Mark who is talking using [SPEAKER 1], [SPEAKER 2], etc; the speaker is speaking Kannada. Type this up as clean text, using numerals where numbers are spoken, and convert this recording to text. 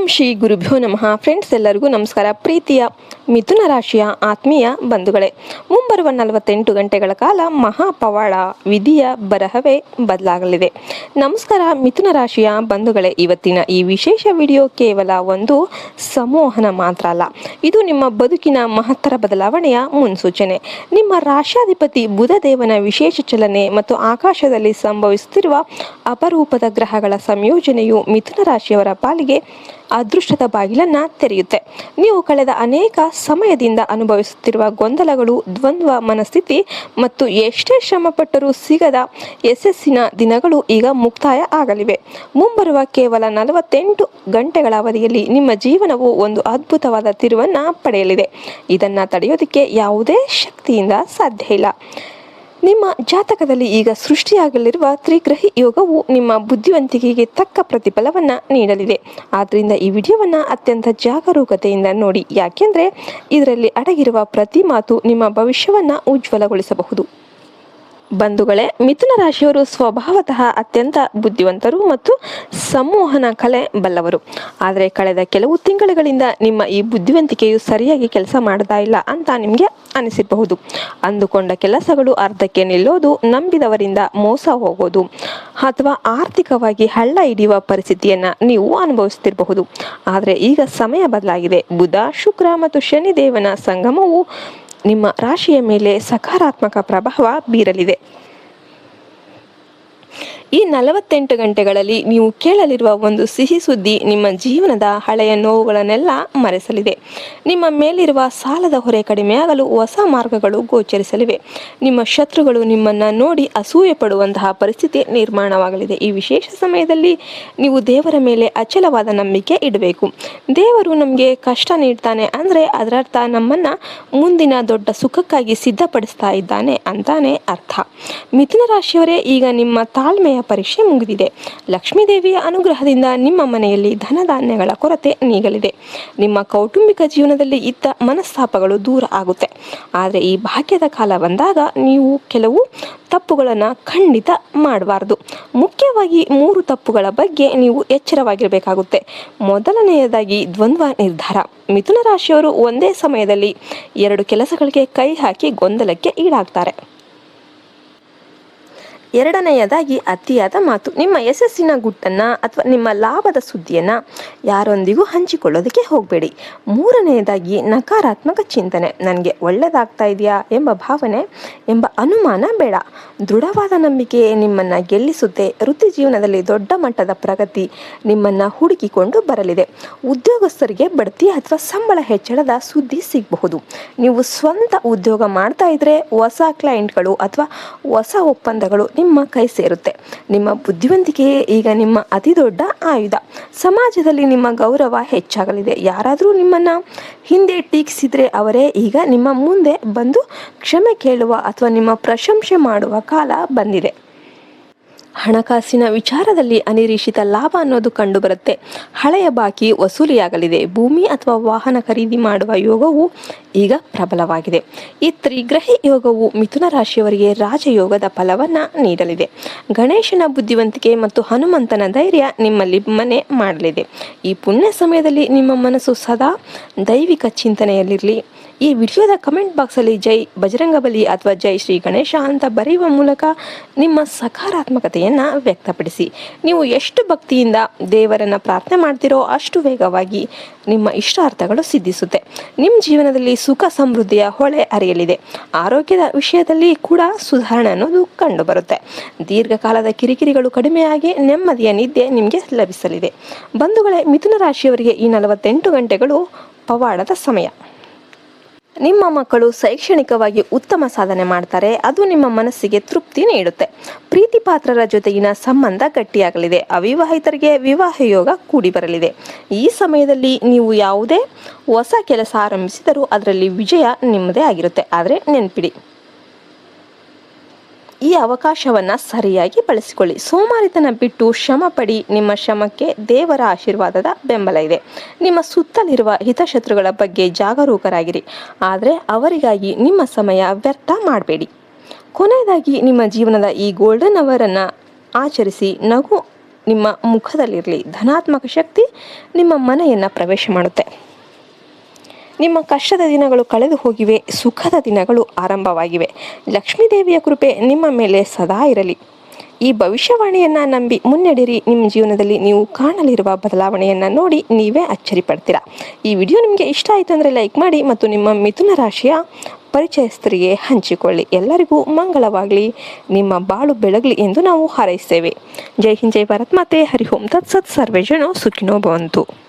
[SPEAKER 1] ಓಂ ಶ್ರೀ ಗುರುಭ್ಯೋ ನಮಃ. ಫ್ರೆಂಡ್ಸ್, ಎಲ್ಲರಿಗೂ ನಮಸ್ಕಾರ. ಪ್ರೀತಿಯ ಮಿಥುನ ರಾಶಿಯ ಆತ್ಮೀಯ ಬಂಧುಗಳೇ, ಮುಂಬರುವ 48 ಗಂಟೆಗಳ ಕಾಲ ಮಹಾಪವಾಡ ವಿಧಿಯ ಬರಹವೇ ಬದಲಾಗಲಿದೆ. ನಮಸ್ಕಾರ ಮಿಥುನ ರಾಶಿಯ ಬಂಧುಗಳೇ, ಇವತ್ತಿನ ಈ ವಿಶೇಷ ವಿಡಿಯೋ ಕೇವಲ ಒಂದು ಸಂಮೋಹನ ಮಾತ್ರ ಅಲ್ಲ, ಇದು ನಿಮ್ಮ ಬದುಕಿನ ಮಹತ್ತರ ಬದಲಾವಣೆಯ ಮುನ್ಸೂಚನೆ. ನಿಮ್ಮ ರಾಶ್ಯಾಧಿಪತಿ ಬುಧ ದೇವನ ವಿಶೇಷ ಚಲನೆ ಮತ್ತು ಆಕಾಶದಲ್ಲಿ ಸಂಭವಿಸುತ್ತಿರುವ ಅಪರೂಪದ ಗ್ರಹಗಳ ಸಂಯೋಜನೆಯು ಮಿಥುನ ರಾಶಿಯವರ ಪಾಲಿಗೆ ಅದೃಷ್ಟದ ಬಾಗಿಲನ್ನು ತೆರೆಯುತ್ತೆ. ನೀವು ಕಳೆದ ಅನೇಕ ಸಮಯದಿಂದ ಅನುಭವಿಸುತ್ತಿರುವ ಗೊಂದಲಗಳು, ದ್ವಂದ್ವ ಮನಸ್ಥಿತಿ ಮತ್ತು ಎಷ್ಟೇ ಶ್ರಮಪಟ್ಟರೂ ಸಿಗದ ಯಶಸ್ಸಿನ ದಿನಗಳು ಈಗ ಮುಕ್ತಾಯ ಆಗಲಿವೆ. ಮುಂಬರುವ ಕೇವಲ 48 ಗಂಟೆಗಳ ಅವಧಿಯಲ್ಲಿ ನಿಮ್ಮ ಜೀವನವು ಒಂದು ಅದ್ಭುತವಾದ ತಿರುವನ್ನು ಪಡೆಯಲಿದೆ. ಇದನ್ನು ತಡೆಯೋದಕ್ಕೆ ಯಾವುದೇ ಶಕ್ತಿಯಿಂದ ಸಾಧ್ಯ ಇಲ್ಲ. ನಿಮ್ಮ ಜಾತಕದಲ್ಲಿ ಈಗ ಸೃಷ್ಟಿಯಾಗಲಿರುವ ತ್ರಿಗ್ರಹಿ ಯೋಗವು ನಿಮ್ಮ ಬುದ್ಧಿವಂತಿಕೆಗೆ ತಕ್ಕ ಪ್ರತಿಫಲವನ್ನು ನೀಡಲಿದೆ. ಆದ್ದರಿಂದ ಈ ವಿಡಿಯೋವನ್ನು ಅತ್ಯಂತ ಜಾಗರೂಕತೆಯಿಂದ ನೋಡಿ, ಯಾಕೆಂದರೆ ಇದರಲ್ಲಿ ಅಡಗಿರುವ ಪ್ರತಿ ಮಾತು ನಿಮ್ಮ ಭವಿಷ್ಯವನ್ನು ಉಜ್ವಲಗೊಳಿಸಬಹುದು. ಬಂಧುಗಳೇ, ಮಿಥುನ ರಾಶಿಯವರು ಸ್ವಭಾವತಃ ಅತ್ಯಂತ ಬುದ್ಧಿವಂತರು ಮತ್ತು ಸಂಮೋಹನ ಕಲೆ ಬಲ್ಲವರು. ಆದರೆ ಕಳೆದ ಕೆಲವು ತಿಂಗಳುಗಳಿಂದ ನಿಮ್ಮ ಈ ಬುದ್ಧಿವಂತಿಕೆಯು ಸರಿಯಾಗಿ ಕೆಲಸ ಮಾಡ್ತಾ ಇಲ್ಲ ಅಂತ ನಿಮಗೆ ಅನಿಸಿರಬಹುದು. ಅಂದುಕೊಂಡ ಕೆಲಸಗಳು ಅರ್ಧಕ್ಕೆ ನಿಲ್ಲೋದು, ನಂಬಿದವರಿಂದ ಮೋಸ ಹೋಗೋದು ಅಥವಾ ಆರ್ಥಿಕವಾಗಿ ಹಳ್ಳ ಹಿಡಿಯುವ ಪರಿಸ್ಥಿತಿಯನ್ನು ನೀವು ಅನುಭವಿಸುತ್ತಿರಬಹುದು. ಆದರೆ ಈಗ ಸಮಯ ಬದಲಾಗಿದೆ. ಬುಧ, ಶುಕ್ರ ಮತ್ತು ಶನಿ ದೇವನ ಸಂಗಮವು ನಿಮ್ಮ ರಾಶಿಯ ಮೇಲೆ ಸಕಾರಾತ್ಮಕ ಪ್ರಭಾವ ಬೀರಲಿದೆ. ಈ 48 ಗಂಟೆಗಳಲ್ಲಿ ನೀವು ಕೇಳಲಿರುವ ಒಂದು ಸಿಹಿ ಸುದ್ದಿ ನಿಮ್ಮ ಜೀವನದ ಹಳೆಯ ನೋವುಗಳನ್ನೆಲ್ಲ ಮರೆಸಲಿದೆ. ನಿಮ್ಮ ಮೇಲಿರುವ ಸಾಲದ ಹೊರೆ ಕಡಿಮೆಯಾಗಲು ಹೊಸ ಮಾರ್ಗಗಳು ಗೋಚರಿಸಲಿವೆ. ನಿಮ್ಮ ಶತ್ರುಗಳು ನಿಮ್ಮನ್ನು ನೋಡಿ ಅಸೂಯೆ ಪಡುವಂತಹ ಪರಿಸ್ಥಿತಿ ನಿರ್ಮಾಣವಾಗಲಿದೆ. ಈ ವಿಶೇಷ ಸಮಯದಲ್ಲಿ ನೀವು ದೇವರ ಮೇಲೆ ಅಚಲವಾದ ನಂಬಿಕೆ ಇಡಬೇಕು. ದೇವರು ನಮಗೆ ಕಷ್ಟ ನೀಡ್ತಾನೆ ಅಂದರೆ ಅದರರ್ಥ ನಮ್ಮನ್ನು ಮುಂದಿನ ದೊಡ್ಡ ಸುಖಕ್ಕಾಗಿ ಸಿದ್ಧಪಡಿಸ್ತಾ ಇದ್ದಾನೆ ಅಂತಾನೆ ಅರ್ಥ. ಮಿಥುನ ರಾಶಿಯವರೇ, ಈಗ ನಿಮ್ಮ ತಾಳ್ಮೆಯ ಪರೀಕ್ಷೆ ಮುಗಿದಿದೆ. ಲಕ್ಷ್ಮೀ ದೇವಿಯ ಅನುಗ್ರಹದಿಂದ ನಿಮ್ಮ ಮನೆಯಲ್ಲಿ ಧನಧಾನ್ಯಗಳ ಕೊರತೆ ನೀಗಲಿದೆ. ನಿಮ್ಮ ಕೌಟುಂಬಿಕ ಜೀವನದಲ್ಲಿ ಇದ್ದ ಮನಸ್ತಾಪಗಳು ದೂರ ಆಗುತ್ತೆ. ಆದರೆ ಈ ಭಾಗ್ಯದ ಕಾಲ ಬಂದಾಗ ನೀವು ಕೆಲವು ತಪ್ಪುಗಳನ್ನು ಖಂಡಿತ ಮಾಡಬಾರ್ದು. ಮುಖ್ಯವಾಗಿ 3 ತಪ್ಪುಗಳ ಬಗ್ಗೆ ನೀವು ಎಚ್ಚರವಾಗಿರಬೇಕಾಗುತ್ತೆ. ಮೊದಲನೆಯದಾಗಿ ದ್ವಂದ್ವ ನಿರ್ಧಾರ. ಮಿಥುನ ರಾಶಿಯವರು ಒಂದೇ ಸಮಯದಲ್ಲಿ 2 ಕೆಲಸಗಳಿಗೆ ಕೈ ಹಾಕಿ ಗೊಂದಲಕ್ಕೆ ಈಡಾಗ್ತಾರೆ. ಎರಡನೆಯದಾಗಿ ಅತಿಯಾದ ಮಾತು. ನಿಮ್ಮ ಯಶಸ್ಸಿನ ಗುಟ್ಟನ್ನು ಅಥವಾ ನಿಮ್ಮ ಲಾಭದ ಸುದ್ದಿಯನ್ನು ಯಾರೊಂದಿಗೂ ಹಂಚಿಕೊಳ್ಳೋದಕ್ಕೆ ಹೋಗಬೇಡಿ. ಮೂರನೆಯದಾಗಿ ನಕಾರಾತ್ಮಕ ಚಿಂತನೆ. ನನಗೆ ಒಳ್ಳೆಯದಾಗ್ತಾ ಇದೆಯಾ ಎಂಬ ಭಾವನೆ, ಎಂಬ ಅನುಮಾನ ಬೇಡ. ದೃಢವಾದ ನಂಬಿಕೆ ನಿಮ್ಮನ್ನು ಗೆಲ್ಲಿಸುತ್ತೆ. ವೃತ್ತಿ ಜೀವನದಲ್ಲಿ ದೊಡ್ಡ ಮಟ್ಟದ ಪ್ರಗತಿ ನಿಮ್ಮನ್ನು ಹುಡುಕಿಕೊಂಡು ಬರಲಿದೆ. ಉದ್ಯೋಗಸ್ಥರಿಗೆ ಬಡ್ತಿ ಅಥವಾ ಸಂಬಳ ಹೆಚ್ಚಳದ ಸುದ್ದಿ ಸಿಗಬಹುದು. ನೀವು ಸ್ವಂತ ಉದ್ಯೋಗ ಮಾಡ್ತಾ ಇದ್ರೆ ಹೊಸ ಕ್ಲೈಂಟ್ಗಳು ಅಥವಾ ಹೊಸ ಒಪ್ಪಂದಗಳು ನಿಮ್ಮ ಕೈ ಸೇರುತ್ತೆ. ನಿಮ್ಮ ಬುದ್ಧಿವಂತಿಕೆಯೇ ಈಗ ನಿಮ್ಮ ಅತಿ ದೊಡ್ಡ ಆಯುಧ. ಸಮಾಜದಲ್ಲಿ ನಿಮ್ಮ ಗೌರವ ಹೆಚ್ಚಾಗಲಿದೆ. ಯಾರಾದರೂ ನಿಮ್ಮನ್ನು ಹಿಂದೆ ಟೀಕಿಸಿದ್ರೆ ಅವರೇ ಈಗ ನಿಮ್ಮ ಮುಂದೆ ಬಂದು ಕ್ಷಮೆ ಕೇಳುವ ಅಥವಾ ನಿಮ್ಮ ಪ್ರಶಂಸೆ ಮಾಡುವ ಕಾಲ ಬಂದಿದೆ. ಹಣಕಾಸಿನ ವಿಚಾರದಲ್ಲಿ ಅನಿರೀಕ್ಷಿತ ಲಾಭ ಅನ್ನೋದು ಕಂಡುಬರುತ್ತೆ. ಹಳೆಯ ಬಾಕಿ ವಸೂಲಿಯಾಗಲಿದೆ. ಭೂಮಿ ಅಥವಾ ವಾಹನ ಖರೀದಿ ಮಾಡುವ ಯೋಗವು ಈಗ ಪ್ರಬಲವಾಗಿದೆ. ಈ ತ್ರಿಗ್ರಹಿ ಯೋಗವು ಮಿಥುನ ರಾಶಿಯವರಿಗೆ ರಾಜಯೋಗದ ಫಲವನ್ನು ನೀಡಲಿದೆ. ಗಣೇಶನ ಬುದ್ಧಿವಂತಿಕೆ ಮತ್ತು ಹನುಮಂತನ ಧೈರ್ಯ ನಿಮ್ಮಲ್ಲಿ ಮನೆ ಮಾಡಲಿದೆ. ಈ ಪುಣ್ಯ ಸಮಯದಲ್ಲಿ ನಿಮ್ಮ ಮನಸ್ಸು ಸದಾ ದೈವಿಕ ಚಿಂತನೆಯಲ್ಲಿರಲಿ. ಈ ವಿಡಿಯೋದ ಕಮೆಂಟ್ ಬಾಕ್ಸಲ್ಲಿ ಜೈ ಬಜರಂಗಬಲಿ ಅಥವಾ ಜೈ ಶ್ರೀ ಗಣೇಶ ಅಂತ ಬರೆಯುವ ಮೂಲಕ ನಿಮ್ಮ ಸಕಾರಾತ್ಮಕತೆಯನ್ನು ವ್ಯಕ್ತಪಡಿಸಿ. ನೀವು ಎಷ್ಟು ಭಕ್ತಿಯಿಂದ ದೇವರನ್ನು ಪ್ರಾರ್ಥನೆ ಮಾಡ್ತೀರೋ ಅಷ್ಟು ವೇಗವಾಗಿ ನಿಮ್ಮ ಇಷ್ಟಾರ್ಥಗಳು ಸಿದ್ಧಿಸುತ್ತೆ. ನಿಮ್ಮ ಜೀವನದಲ್ಲಿ ಸುಖ ಸಮೃದ್ಧಿಯ ಹೊಳೆ ಹರಿಯಲಿದೆ. ಆರೋಗ್ಯದ ವಿಷಯದಲ್ಲಿ ಕೂಡ ಸುಧಾರಣೆ ಅನ್ನೋದು ಕಂಡುಬರುತ್ತೆ. ದೀರ್ಘಕಾಲದ ಕಿರಿಕಿರಿಗಳು ಕಡಿಮೆಯಾಗಿ ನೆಮ್ಮದಿಯ ನಿದ್ದೆ ನಿಮಗೆ ಲಭಿಸಲಿದೆ. ಬಂಧುಗಳೇ, ಮಿಥುನ ರಾಶಿಯವರಿಗೆ ಈ 48 ಗಂಟೆಗಳು ಪವಾಡದ ಸಮಯ. ನಿಮ್ಮ ಮಕ್ಕಳು ಶೈಕ್ಷಣಿಕವಾಗಿ ಉತ್ತಮ ಸಾಧನೆ ಮಾಡ್ತಾರೆ. ಅದು ನಿಮ್ಮ ಮನಸ್ಸಿಗೆ ತೃಪ್ತಿ ನೀಡುತ್ತೆ. ಪ್ರೀತಿ ಪಾತ್ರರ ಜೊತೆಗಿನ ಸಂಬಂಧ ಗಟ್ಟಿಯಾಗಲಿದೆ. ಅವಿವಾಹಿತರಿಗೆ ವಿವಾಹ ಯೋಗ ಕೂಡಿ ಬರಲಿದೆ. ಈ ಸಮಯದಲ್ಲಿ ನೀವು ಯಾವುದೇ ಹೊಸ ಕೆಲಸ ಆರಂಭಿಸಿದರೂ ಅದರಲ್ಲಿ ವಿಜಯ ನಿಮ್ಮದೇ ಆಗಿರುತ್ತೆ. ಆದರೆ ನೆನಪಿಡಿ, ಈ ಅವಕಾಶವನ್ನು ಸರಿಯಾಗಿ ಬಳಸಿಕೊಳ್ಳಿ. ಸೋಮಾರಿತನ ಬಿಟ್ಟು ಶ್ರಮ ಪಡಿ. ನಿಮ್ಮ ಶ್ರಮಕ್ಕೆ ದೇವರ ಆಶೀರ್ವಾದದ ಬೆಂಬಲ ಇದೆ. ನಿಮ್ಮ ಸುತ್ತಲಿರುವ ಹಿತಶತ್ರುಗಳ ಬಗ್ಗೆ ಜಾಗರೂಕರಾಗಿರಿ, ಆದರೆ ಅವರಿಗಾಗಿ ನಿಮ್ಮ ಸಮಯ ವ್ಯರ್ಥ ಮಾಡಬೇಡಿ. ಕೊನೆಯದಾಗಿ ನಿಮ್ಮ ಜೀವನದ ಈ ಗೋಲ್ಡನ್ ಅವರನ್ನು ಆಚರಿಸಿ. ನಗು ನಿಮ್ಮ ಮುಖದಲ್ಲಿರಲಿ. ಧನಾತ್ಮಕ ಶಕ್ತಿ ನಿಮ್ಮ ಮನೆಯನ್ನು ಪ್ರವೇಶ ಮಾಡುತ್ತೆ. ನಿಮ್ಮ ಕಷ್ಟದ ದಿನಗಳು ಕಳೆದು ಹೋಗಿವೆ, ಸುಖದ ದಿನಗಳು ಆರಂಭವಾಗಿವೆ. ಲಕ್ಷ್ಮೀದೇವಿಯ ಕೃಪೆ ನಿಮ್ಮ ಮೇಲೆ ಸದಾ ಇರಲಿ. ಈ ಭವಿಷ್ಯವಾಣಿಯನ್ನು ನಂಬಿ ಮುನ್ನಡೆಯಿರಿ. ನಿಮ್ಮ ಜೀವನದಲ್ಲಿ ನೀವು ಕಾಣಲಿರುವ ಬದಲಾವಣೆಯನ್ನು ನೋಡಿ ನೀವೇ ಅಚ್ಚರಿ ಪಡ್ತೀರಾ. ಈ ವಿಡಿಯೋ ನಿಮಗೆ ಇಷ್ಟ ಆಯಿತು ಅಂದರೆ ಲೈಕ್ ಮಾಡಿ ಮತ್ತು ನಿಮ್ಮ ಮಿಥುನ ರಾಶಿಯ ಪರಿಚಯಸ್ಥರಿಗೆ ಹಂಚಿಕೊಳ್ಳಿ. ಎಲ್ಲರಿಗೂ ಮಂಗಳವಾಗಲಿ, ನಿಮ್ಮ ಬಾಳು ಬೆಳಗಲಿ ಎಂದು ನಾವು ಹಾರೈಸ್ತೇವೆ. ಜೈ ಹಿಂದ್, ಜೈ ಭಾರತ್ ಮಾತೆ. ಹರಿ ಓಂ ತತ್ಸತ್. ಸರ್ವೇ ಜನ ಸುಖಿನೋ ಭವಂತು.